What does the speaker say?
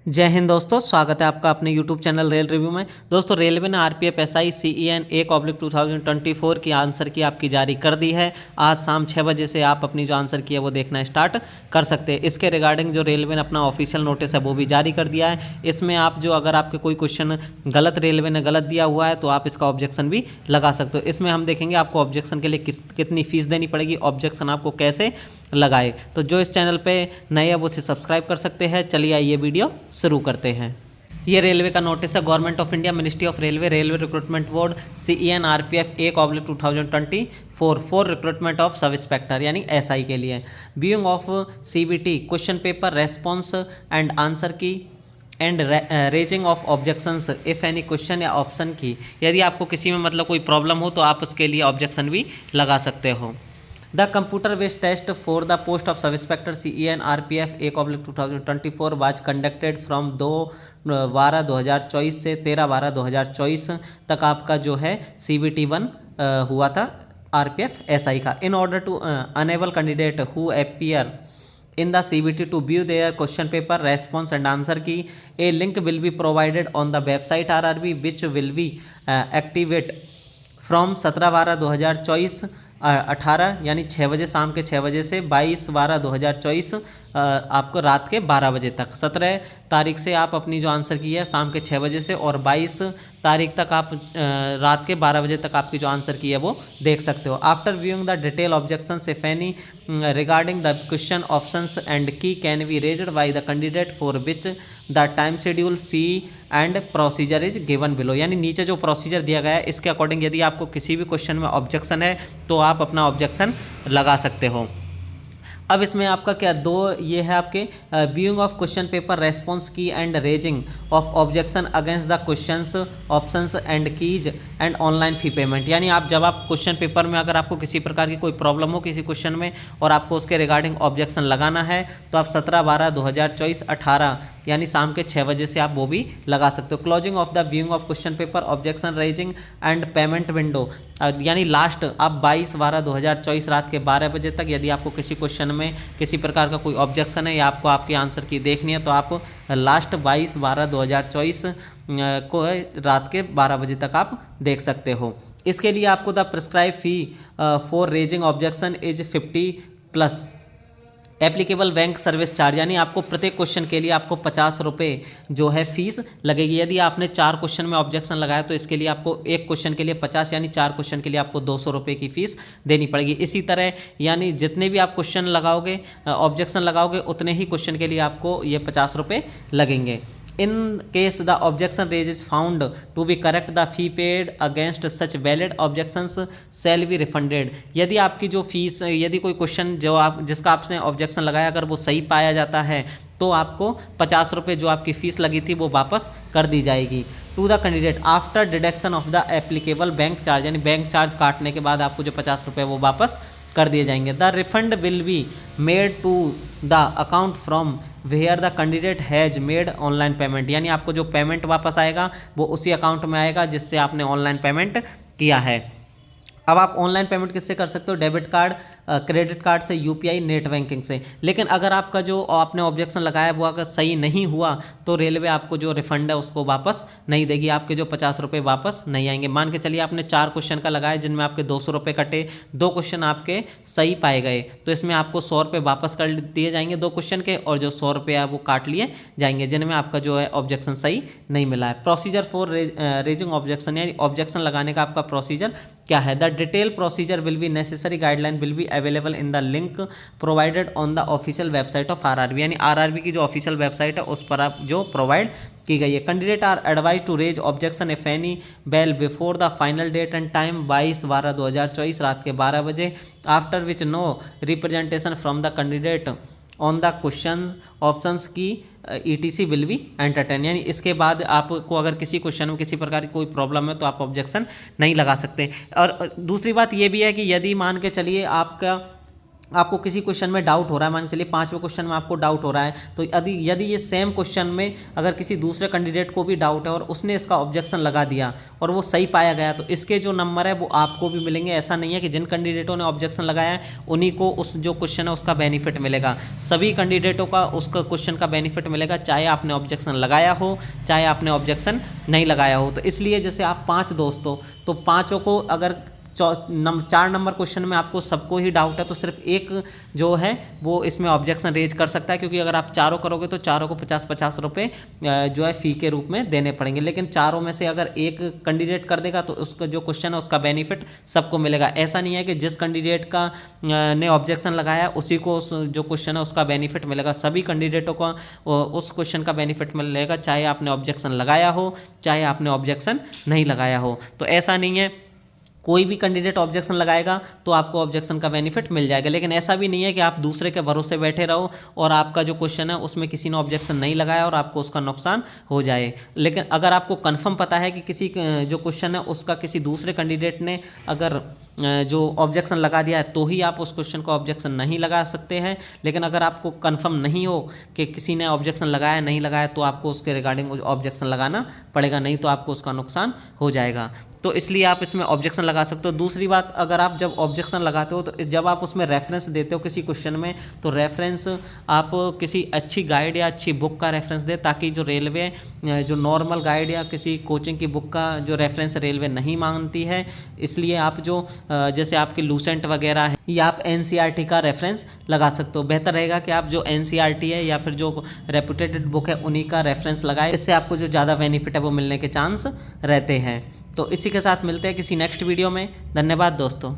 जय हिंद दोस्तों, स्वागत है आपका अपने YouTube चैनल रेल रिव्यू में। दोस्तों, रेलवे ने आरपीएफ एसआई CEN 1/2024 की आंसर की आपकी जारी कर दी है। आज शाम 6 बजे से आप अपनी जो आंसर की है वो देखना स्टार्ट कर सकते हैं। इसके रिगार्डिंग जो रेलवे ने अपना ऑफिशियल नोटिस है वो भी जारी कर दिया है। इसमें आप जो अगर आपके कोई क्वेश्चन गलत रेलवे ने गलत दिया हुआ है तो आप इसका ऑब्जेक्शन भी लगा सकते हो। इसमें हम देखेंगे आपको ऑब्जेक्शन के लिए कितनी फीस देनी पड़ेगी, ऑब्जेक्शन आपको कैसे लगाए। तो जो इस चैनल पे नए है वो उसे सब्सक्राइब कर सकते हैं। चलिए आइए वीडियो शुरू करते हैं। ये रेलवे का नोटिस है। Government of India, ministry of railway, railway recruitment board, CEN RPF 1/2024 for recruitment of sub inspector यानी SI के लिए। Viewing of CBT question paper response and answer key and raising of objections if any question या option की। यदि आपको किसी में मतलब कोई प्रॉब्लम हो तो आप उसके लिए ऑब्जेक्शन भी लगा सकते हो। The computer based test for the post of sub inspector CEN RPF 1/2024 was conducted from 2/12/2024 से 13/12/2024 तक आपका जो है CBT 1 हुआ था RPF SI का। In order to enable candidate who appear in the CBT to view their question paper response and answer key, a link will be provided on the website RRB which will be activate from 17/12/2024 18 यानी 6 बजे, शाम के 6 बजे से 22/12/2024 आपको रात के 12 बजे तक। 17 तारीख से आप अपनी जो आंसर की है शाम के 6 बजे से, और 22 तारीख तक आप रात के 12 बजे तक आपकी जो आंसर की है वो देख सकते हो। After viewing the detail objections if any regarding the question options and key can be raised by the candidate for which the time schedule fee and procedure is given below. यानी नीचे जो procedure दिया गया है इसके according यदि आपको किसी भी क्वेश्चन में ऑब्जेक्शन है तो आप अपना ऑब्जेक्शन लगा सकते हो। अब इसमें आपका क्या दो ये है आपके viewing of question paper response key and raising of objection against the questions options and keys and online fee payment. यानी आप जब आप क्वेश्चन पेपर में अगर आपको किसी प्रकार की कोई प्रॉब्लम हो किसी क्वेश्चन में और आपको उसके रिगार्डिंग ऑब्जेक्शन लगाना है तो आप 17/12/2024 18 यानी शाम के 6 बजे से आप वो भी लगा सकते हो। Closing of the viewing of question paper objection raising and payment window यानी लास्ट आप 22/12/2024 रात के 12 बजे तक यदि आपको किसी क्वेश्चन में किसी प्रकार का कोई ऑब्जेक्शन है या आपको आपकी आंसर की देखनी है तो आप लास्ट 22/12/2024 को रात के 12 बजे तक आप देख सकते हो। इसके लिए आपको the prescribe fee for raising objection is 50+ applicable bank service charge, यानी आपको प्रत्येक क्वेश्चन के लिए आपको 50 रुपये जो है फीस लगेगी। यदि आपने 4 क्वेश्चन में ऑब्जेक्शन लगाया तो इसके लिए आपको एक क्वेश्चन के लिए 50 यानी 4 क्वेश्चन के लिए आपको 200 रुपये की फीस देनी पड़ेगी। इसी तरह यानी जितने भी आप क्वेश्चन लगाओगे ऑब्जेक्शन लगाओगे उतने ही क्वेश्चन के लिए आपको ये 50 रुपये लगेंगे। In case the objection raised is found to be correct, the fee paid against such valid objections shall be refunded। यदि आपकी जो फीस यदि कोई क्वेश्चन जो आप जिसका आपने ऑब्जेक्शन लगाया अगर वो सही पाया जाता है तो आपको 50 रुपये जो आपकी फ़ीस लगी थी वो वापस कर दी जाएगी। To the candidate after deduction of the applicable bank charge, यानी बैंक चार्ज काटने के बाद आपको जो 50 रुपये वो वापस कर दिए जाएंगे। The refund will be made to the account from where the candidate has made online payment, यानी आपको जो पेमेंट वापस आएगा वो उसी अकाउंट में आएगा जिससे आपने ऑनलाइन पेमेंट किया है। अब आप ऑनलाइन पेमेंट किससे कर सकते हो? डेबिट कार्ड, क्रेडिट कार्ड से, UPI, नेट बैंकिंग से। लेकिन अगर आपका जो आपने ऑब्जेक्शन लगाया वो अगर सही नहीं हुआ तो रेलवे आपको जो रिफंड है उसको वापस नहीं देगी, आपके जो 50 रुपये वापस नहीं आएंगे। मान के चलिए आपने 4 क्वेश्चन का लगाया जिनमें आपके 200 रुपये कटे, 2 क्वेश्चन आपके सही पाए गए तो इसमें आपको 100 रुपये वापस कर दिए जाएंगे 2 क्वेश्चन के, और जो 100 रुपये है वो काट लिए जाएंगे जिनमें आपका जो है ऑब्जेक्शन सही नहीं मिला है। प्रोसीजर फॉर रेजिंग ऑब्जेक्शन, यानी ऑब्जेक्शन लगाने का आपका प्रोसीजर क्या है? The detail procedure will be necessary guideline will be available in the link provided on the official website of RRB, यानी RRB की जो ऑफिशियल वेबसाइट है उस पर आप जो प्रोवाइड की गई है। Candidate are advise to raise objection if any well before the final date and time 22/12/2024 रात के 12 बजे, after which no representation from the candidate on the question options key ETC will be entertain, यानी इसके बाद आपको अगर किसी question में किसी प्रकार की कोई प्रॉब्लम है तो आप ऑब्जेक्शन नहीं लगा सकते। और दूसरी बात ये भी है कि यदि मान के चलिए आपका आपको किसी क्वेश्चन में डाउट हो रहा है, मान के चलिए 5वें क्वेश्चन में आपको डाउट हो रहा है, तो यदि ये सेम क्वेश्चन में अगर किसी दूसरे कैंडिडेट को भी डाउट है और उसने इसका ऑब्जेक्शन लगा दिया और वो सही पाया गया, तो इसके जो नंबर है वो आपको भी मिलेंगे। ऐसा नहीं है कि जिन कैंडिडेटों ने ऑब्जेक्शन लगाया है उन्हीं को उस जो क्वेश्चन है उसका बेनिफिट मिलेगा, सभी कैंडिडेटों का उसका क्वेश्चन का बेनिफिट मिलेगा, चाहे आपने ऑब्जेक्शन लगाया हो चाहे आपने ऑब्जेक्शन नहीं लगाया हो। तो इसलिए जैसे आप 5 दोस्त हो तो पाँचों को अगर 4 नंबर क्वेश्चन में आपको सबको ही डाउट है तो सिर्फ एक जो है वो इसमें ऑब्जेक्शन रेज कर सकता है, क्योंकि अगर आप चारों करोगे तो चारों को 50-50 रुपये जो है फ़ी के रूप में देने पड़ेंगे। लेकिन चारों में से अगर एक कैंडिडेट कर देगा तो उसका जो क्वेश्चन है उसका बेनिफिट सबको मिलेगा। ऐसा नहीं है कि जिस कैंडिडेट का ने ऑब्जेक्शन लगाया उसी को उस जो क्वेश्चन है उसका बेनिफिट मिलेगा, सभी कैंडिडेटों को उस क्वेश्चन का बेनिफिट मिलेगा, चाहे आपने ऑब्जेक्शन लगाया हो चाहे आपने ऑब्जेक्शन नहीं लगाया हो। तो ऐसा नहीं है कोई भी कैंडिडेट ऑब्जेक्शन लगाएगा तो आपको ऑब्जेक्शन का बेनिफिट मिल जाएगा, लेकिन ऐसा भी नहीं है कि आप दूसरे के भरोसे बैठे रहो और आपका जो क्वेश्चन है उसमें किसी ने ऑब्जेक्शन नहीं लगाया और आपको उसका नुकसान हो जाए। लेकिन अगर आपको कंफर्म पता है कि किसी जो क्वेश्चन है उसका किसी दूसरे कैंडिडेट ने अगर जो ऑब्जेक्शन लगा दिया है तो ही आप उस क्वेश्चन को ऑब्जेक्शन नहीं लगा सकते हैं। लेकिन अगर आपको कंफर्म नहीं हो कि किसी ने ऑब्जेक्शन लगाया नहीं लगाया तो आपको उसके रिगार्डिंग ऑब्जेक्शन लगाना पड़ेगा, नहीं तो आपको उसका नुकसान हो जाएगा। तो इसलिए आप इसमें ऑब्जेक्शन लगा सकते हो। दूसरी बात, अगर आप जब ऑब्जेक्शन लगाते हो तो जब आप उसमें रेफरेंस देते हो किसी क्वेश्चन में तो रेफरेंस आप किसी अच्छी गाइड या अच्छी बुक का रेफरेंस दे, ताकि जो रेलवे जो नॉर्मल गाइड या किसी कोचिंग की बुक का जो रेफरेंस रेलवे नहीं मांगती है, इसलिए आप जो जैसे आपकी लूसेंट वगैरह है या आप एनसीईआरटी का रेफरेंस लगा सकते हो। बेहतर रहेगा कि आप जो एनसीईआरटी है या फिर जो रेपुटेटेड बुक है उन्हीं का रेफरेंस लगाए, इससे आपको जो ज़्यादा बेनिफिट है वो मिलने के चांस रहते हैं। तो इसी के साथ मिलते हैं किसी नेक्स्ट वीडियो में। धन्यवाद दोस्तों।